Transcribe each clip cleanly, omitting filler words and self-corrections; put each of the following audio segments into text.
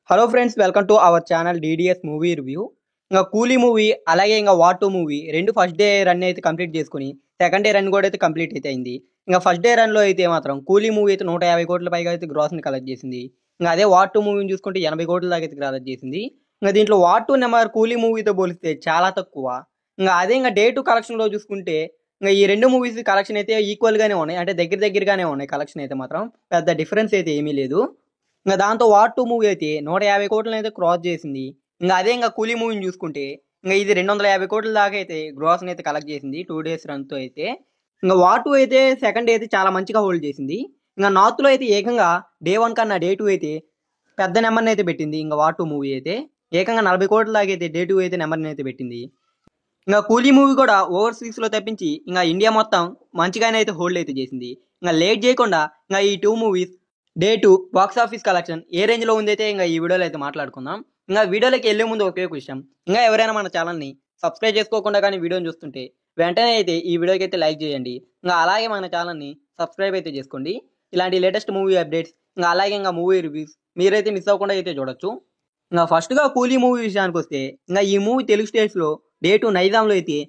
Hello friends, welcome to our channel DDS movie review. ఇంకా కూలీ movie అలాగే ఇంకా వార్ టూ మూవీ రెండు ఫస్ట్ డే రన్ అయితే కంప్లీట్ చేసుకుని సెకండ్ డే రన్ కూడా అయితే కంప్లీట్ అయితే అయింది. ఇంకా ఫస్ట్ డే రన్లో అయితే మాత్రం కూలీ మూవీ అయితే 150 కోట్ల పైగా అయితే గ్రాస్ని కలెక్ట్ చేసింది. ఇంకా అదే వార్ టూ మూవీని చూసుకుంటే 80 కోట్ల దాకా అయితే కలెక్ట్ చేసింది. ఇంకా దీంట్లో వార్ టూ నెంబర్ కూలీ మూవీతో పోలిస్తే చాలా తక్కువ. ఇంకా అదే ఇంకా డే టూ కలెక్షన్లో చూసుకుంటే ఇంకా ఈ రెండు మూవీస్ కలెక్షన్ అయితే ఈక్వల్గానే ఉన్నాయి, అంటే దగ్గరగానే ఉన్నాయి. కలెక్షన్ అయితే మాత్రం పెద్ద డిఫరెన్స్ అయితే ఏమీ లేదు. ఇంకా దాంతో వార్ టూ మూవీ అయితే 150 కోట్లను అయితే క్రాస్ చేసింది. ఇంకా అదే ఇంకా కూలీ మూవీని చూసుకుంటే ఇంకా ఇది 250 కోట్ల దాకా అయితే గ్రాస్ని అయితే కలెక్ట్ చేసింది 2 days రన్తో అయితే. ఇంకా వార్ టూ అయితే సెకండ్ డే అయితే చాలా మంచిగా హోల్డ్ చేసింది. ఇంకా నార్త్లో అయితే ఏకంగా డే వన్ కన్నా డే టూ అయితే పెద్ద నెంబర్ని అయితే పెట్టింది. ఇంకా వార్ టూ మూవీ అయితే ఏకంగా 40 కోట్ల దాకా అయితే డే టూ అయితే నెంబర్ని అయితే పెట్టింది. ఇంకా కూలీ మూవీ కూడా ఓవర్సీస్లో తప్పించి ఇంకా ఇండియా మొత్తం మంచిగానే అయితే హోల్డ్ అయితే చేసింది. ఇంకా లేట్ చేయకుండా ఇంకా ఈ two movies day two box office collection ఏ రేంజ్లో ఉందైతే ఇంకా ఈ వీడియోలో అయితే మాట్లాడుకుందాం. ఇంకా వీడియోలోకి వెళ్ళే ముందు ఒకే విషయం, ఇంకా ఎవరైనా మన ఛానల్ని సబ్స్క్రైబ్ చేసుకోకుండా కానీ వీడియోని చూస్తుంటే వెంటనే అయితే ఈ వీడియోకి అయితే లైక్ చేయండి. ఇంకా అలాగే మన ఛానల్ని సబ్స్క్రైబ్ అయితే చేసుకోండి. ఇలాంటి లేటెస్ట్ మూవీ అప్డేట్స్ ఇంకా అలాగే ఇంకా మూవీ రివ్యూస్ మీరైతే మిస్ అవ్వకుండా అయితే చూడొచ్చు. ఇంకా ఫస్ట్గా కూలీ మూవీ విషయానికి వస్తే ఇంకా ఈ మూవీ తెలుగు స్టేట్స్లో డే టూ నైజాంలో అయితే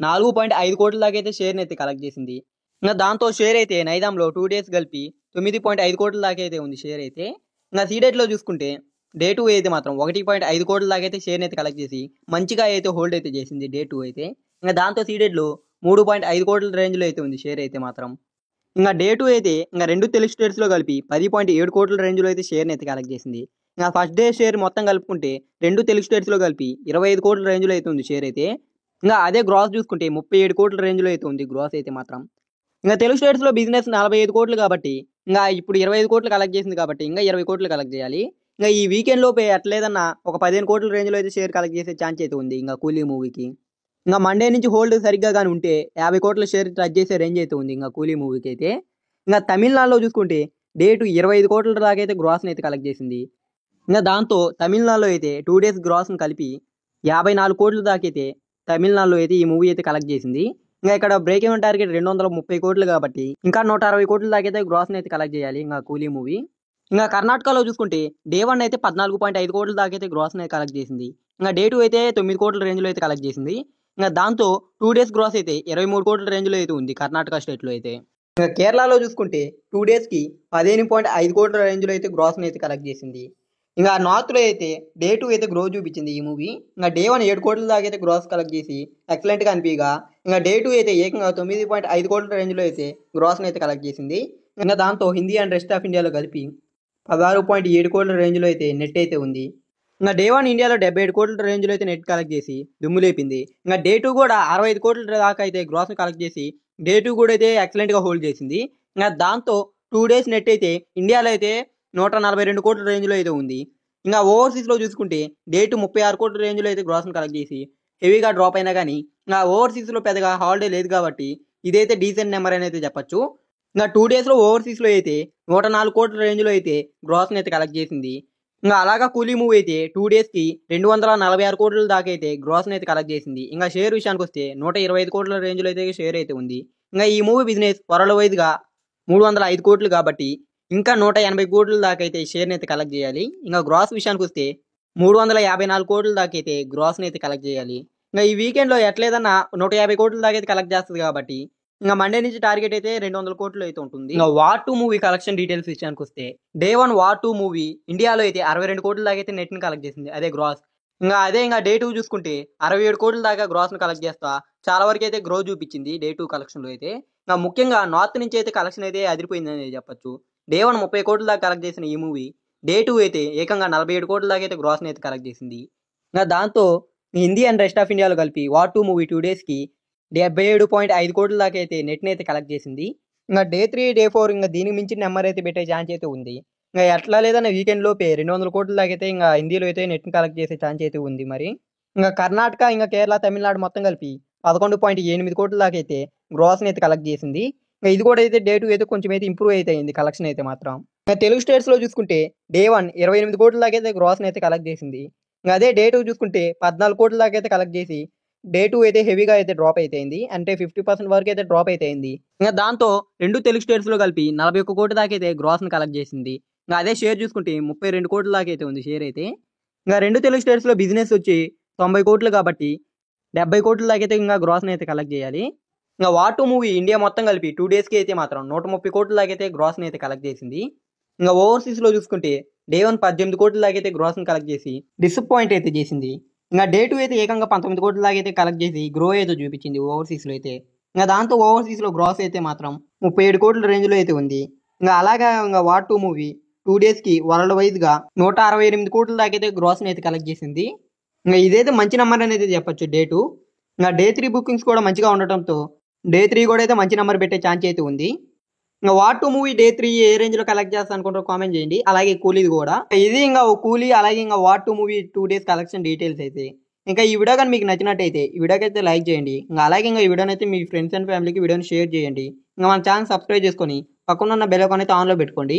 4.5 కోట్ల దాకా అయితే షేర్ని అయితే కలెక్ట్ చేసింది. ఇంకా దాంతో షేర్ అయితే నైజాంలో 2 days కలిపి 9.5 కోట్ల దాకా అయితే ఉంది షేర్ అయితే. ఇంకా సీడెట్లో చూసుకుంటే డే టూ అయితే మాత్రం 1.5 కోట్ల దాకా అయితే షేర్ని అయితే కలెక్ట్ చేసి మంచిగా అయితే హోల్డ్ అయితే చేసింది డే టూ అయితే. ఇంకా దాంతో సీడెట్లో 3.5 కోట్ల రేంజ్లో అయితే ఉంది షేర్ అయితే మాత్రం. ఇంకా డే టూ అయితే ఇంకా రెండు తెలుగు స్టేట్స్లో కలిపి 10.7 కోట్ల రేంజ్లో అయితే షేర్ని అయితే కలెక్ట్ చేసింది. ఇంకా ఫస్ట్ డే షేర్ మొత్తం కలుపుకుంటే రెండు తెలుగు స్టేట్స్లో కలిపి 25 కోట్ల రేంజ్లో అయితే ఉంది షేర్ అయితే. ఇంకా అదే గ్రాస్ చూసుకుంటే 37 కోట్ల రేంజ్లో అయితే ఉంది గ్రాస్ అయితే మాత్రం. ఇంకా తెలుగు స్టేట్స్లో బిజినెస్ 45 కోట్లు కాబట్టి ఇంకా ఇప్పుడు 25 కోట్లు కలెక్ట్ చేసింది కాబట్టి ఇంకా 20 కోట్లు కలెక్ట్ చేయాలి. ఇంకా ఈ వీకెండ్ లోపే అట్లేదన్నా ఒక 15 కోట్ల రేంజ్లో అయితే షేర్ కలెక్ట్ చేసే ఛాన్స్ అయితే ఉంది ఇంకా కూలీ మూవీకి. ఇంకా మండే నుంచి హోల్డ్ సరిగ్గా కానీ ఉంటే 50 కోట్ల షేర్ టచ్ చేసే రేంజ్ అయితే ఉంది ఇంకా కూలీ మూవీకి అయితే. ఇంకా తమిళనాడులో చూసుకుంటే డేటు 25 కోట్ల దాకా అయితే గ్రాస్ని అయితే కలెక్ట్ చేసింది. ఇంకా దాంతో తమిళనాడులో అయితే 2 days గ్రాస్ని కలిపి 54 కోట్ల దాకా అయితే తమిళనాడులో అయితే ఈ మూవీ అయితే కలెక్ట్ చేసింది. ఇంకా ఇక్కడ బ్రేక్ ఈవెన్ టార్గెట్ 230 కోట్లు కాబట్టి ఇంకా 160 కోట్ల దాకా అయితే గ్రాస్ని అయితే కలెక్ట్ చేయాలి ఇంకా కూలీ మూవీ. ఇంకా కర్ణాటకలో చూసుకుంటే డే వన్ అయితే 14.5 కోట్ల దాకా అయితే గ్రాస్ని అయితే కలెక్ట్ చేసింది. ఇంకా డే టూ అయితే 9 కోట్ల రేంజ్లో అయితే కలెక్ట్ చేసింది. ఇంకా దాంతో 2 days గ్రాస్ అయితే 23 కోట్ల రేంజ్లో అయితే ఉంది కర్ణాటక స్టేట్లో అయితే. ఇంకా కేరళలో చూసుకుంటే 2 daysకి 15.5 కోట్ల రేంజ్లో అయితే గ్రాస్ని అయితే కలెక్ట్ చేసింది. ఇంకా నార్త్లో అయితే డే టూ అయితే గ్రో చూపించింది ఈ మూవీ. ఇంకా డే వన్ 7 కోట్ల దాకా అయితే గ్రాస్ కలెక్ట్ చేసి ఎక్సలెంట్గా అనిపిగా ఇంకా డే టూ అయితే ఏకంగా 9.5 కోట్ల రేంజ్లో అయితే గ్రాస్ని అయితే కలెక్ట్ చేసింది. ఇంకా దాంతో హిందీ అండ్ రెస్ట్ ఆఫ్ ఇండియాలో కలిపి 16.7 కోట్ల రేంజ్లో అయితే నెట్ అయితే ఉంది. ఇంకా డే వన్ ఇండియాలో 77 కోట్ల రేంజ్లో అయితే నెట్ కలెక్ట్ చేసి దుమ్ము లేపింది. ఇంకా డే టూ కూడా 65 కోట్ల దాకా అయితే గ్రాస్ని కలెక్ట్ చేసి డే టూ కూడా అయితే ఎక్సలెంట్గా హోల్డ్ చేసింది. ఇంకా దాంతో 2 days నెట్ అయితే ఇండియాలో అయితే 142 కోట్ల రేంజ్లో అయితే ఉంది. ఇంకా ఓవర్సీస్లో చూసుకుంటే డే టూ 36 కోట్ల రేంజ్లో అయితే గ్రాస్ని కలెక్ట్ చేసి హెవీగా డ్రాప్ అయినా కానీ ఇంకా ఓవర్సీస్లో పెద్దగా హాలిడే లేదు కాబట్టి ఇదైతే డీసెంట్ నెంబర్ అని అయితే చెప్పచ్చు. ఇంకా 2 daysలో ఓవర్సీస్లో అయితే 104 కోట్ల రేంజ్లో అయితే గ్రాస్ని అయితే కలెక్ట్ చేసింది. ఇంకా అలాగా కూలీ మూవీ అయితే 2 daysకి 246 కోట్ల దాకా అయితే గ్రాస్ని అయితే కలెక్ట్ చేసింది. ఇంకా షేర్ విషయానికి వస్తే 125 కోట్ల రేంజ్లో అయితే షేర్ అయితే ఉంది. ఇంకా ఈ మూవీ బిజినెస్ వరల్డ్ వైడ్గా 305 కోట్లు కాబట్టి ఇంకా 180 కోట్ల దాకా అయితే షేర్ని అయితే కలెక్ట్ చేయాలి. ఇంకా గ్రాస్ విషయానికి వస్తే 354 కోట్ల దాకా అయితే గ్రాస్ని అయితే కలెక్ట్ చేయాలి. ఇంకా ఈ వీకెండ్లో ఎట్లేదన్నా 150 కోట్ల దాకా అయితే కలెక్ట్ చేస్తుంది కాబట్టి ఇంకా మండే నుంచి టార్గెట్ అయితే 200 కోట్లు అయితే ఉంటుంది. ఇంకా war two movie collection details విషయానికి వస్తే day one war two movie ఇండియాలో అయితే 62 కోట్ల దాకా అయితే నెట్ని కలెక్ట్ చేసింది, అదే గ్రాస్. ఇంకా డే టూ చూసుకుంటే 67 కోట్ల దాకా గ్రాస్ని కలెక్ట్ చేస్తా చాలా వరకు అయితే గ్రో చూపించింది డే టూ కలెక్షన్లో అయితే. ఇంకా ముఖ్యంగా నార్త్ నుంచి అయితే కలెక్షన్ అయితే అదిరిపోయిందని చెప్పొచ్చు. డే వన్ 30 కోట్ల దాకా కలెక్ట్ చేసిన ఈ మూవీ డే టూ అయితే ఏకంగా 47 కోట్ల దాకా అయితే గ్రాస్ని అయితే కలెక్ట్ చేసింది. ఇంకా దాంతో హిందీ అండ్ రెస్ట్ ఆఫ్ ఇండియాలో కలిపి వార్ టూ మూవీ 2 daysకి 77.5 కోట్ల దాకా అయితే నెట్ని అయితే కలెక్ట్ చేసింది. ఇంకా డే త్రీ డే ఫోర్ ఇంకా దీనికి మించిన నెంబర్ అయితే పెట్టే ఛాన్స్ అయితే ఉంది. ఇంకా ఎట్లా లేదన్న వీకెండ్ లోపే 200 కోట్ల దాకా అయితే ఇంకా హిందీలో అయితే నెట్ని కలెక్ట్ చేసే ఛాన్స్ అయితే ఉంది మరి. ఇంకా కర్ణాటక ఇంకా కేరళ తమిళనాడు మొత్తం కలిపి 11.8 కోట్ల దాకా అయితే గ్రాస్ని అయితే కలెక్ట్ చేసింది. ఇంకా ఇది కూడా అయితే డే టూ అయితే కొంచెం అయితే ఇంప్రూవ్ అయితే అయింది కలెక్షన్ అయితే మాత్రం. ఇంకా తెలుగు స్టేట్స్లో చూసుకుంటే డే వన్ 28 కోట్ల దాకా అయితే గ్రాస్ని అయితే కలెక్ట్ చేసింది. ఇంకా అదే డే టూ చూసుకుంటే 14 కోట్ల దాకా అయితే కలెక్ట్ చేసి డే టూ అయితే హెవీగా అయితే డ్రాప్ అయితే అయింది, అంటే 50% వరకు అయితే డ్రాప్ అయితే అయింది. ఇంకా దాంతో రెండు తెలుగు స్టేట్స్లో కలిపి 41 కోట్ల దాకా అయితే గ్రాస్ని కలెక్ట్ చేసింది. ఇంకా అదే షేర్ చూసుకుంటే 32 కోట్ల దాకా అయితే ఉంది షేర్ అయితే. ఇంకా 2 తెలుగు స్టేట్స్‌లో బిజినెస్ వచ్చి 90 కోట్లు కాబట్టి 70 కోట్ల దాకా అయితే ఇంకా గ్రాస్‌ని అయితే కలెక్ట్ చేయాలి. ఇంకా వార్ 2 మూవీ ఇండియా మొత్తం కలిపి 2 డేస్‌కి అయితే మాత్రం 130 కోట్ల దాకా అయితే గ్రాస్‌ని అయితే కలెక్ట్ చేసింది. ఇంకా ఓవర్‌సీస్‌లో చూసుకుంటే డే 1 18 కోట్ల దాకా అయితే గ్రాస్‌ని కలెక్ట్ చేసి డిసప్పాయింట్ అయితే చేసింది. ఇంకా డే 2 అయితే ఏకంగా 19 కోట్ల దాకా అయితే కలెక్ట్ చేసి గ్రో అయితే చూపించింది ఓవర్‌సీస్‌లో అయితే. ఇంకా దాంతో ఓవర్‌సీస్‌లో గ్రాస్ అయితే మాత్రం 37 కోట్ల రేంజ్‌లో అయితే ఉంది. ఇంకా అలాగా ఇంకా వార్ 2 మూవీ 2 డేస్‌కి వరల్డ్ వైడ్‌గా 168 కోట్ల దాకా అయితే గ్రాస్‌ని అయితే కలెక్ట్ చేసింది. ఇంకా ఇదైతే మంచి నంబర్ అనేది చెప్పొచ్చు డే 2. ఇంకా డే 3 బుకింగ్స్ కూడా మంచిగా ఉండటంతో డే 3 కూడా అయితే మంచి నంబర్ పెట్టే ఛాన్స్ అయితే ఉంది. ఇంకా వార్ 2 మూవీ డే 3 ఏ రేంజ్‌లో కలెక్ట్ చేస్తా అనుకుంటారో కామెంట్ చేయండి. అలాగే కూలీది కూడా. ఇది ఇంకా కూలీ అలాగే ఇంకా war 2 movie 2 days collection details అయితే. ఇంకా ఈ వీడియో కానీ మీకు నచ్చినట్టయితే ఈ వీడియోకైతే లైక్ చేయండి. ఇంకా అలాగే ఇంకా ఈ వీడియోని అయితే మీ ఫ్రెండ్స్ అండ్ ఫ్యామిలీకి వీడియోని షేర్ చేయండి. ఇంకా మన ఛానల్ సబ్స్క్రైబ్ చేసుకొని పక్కన ఉన్న బెల్ ఐకాన్ అయితే ఆన్‌లో పెట్టుకోండి.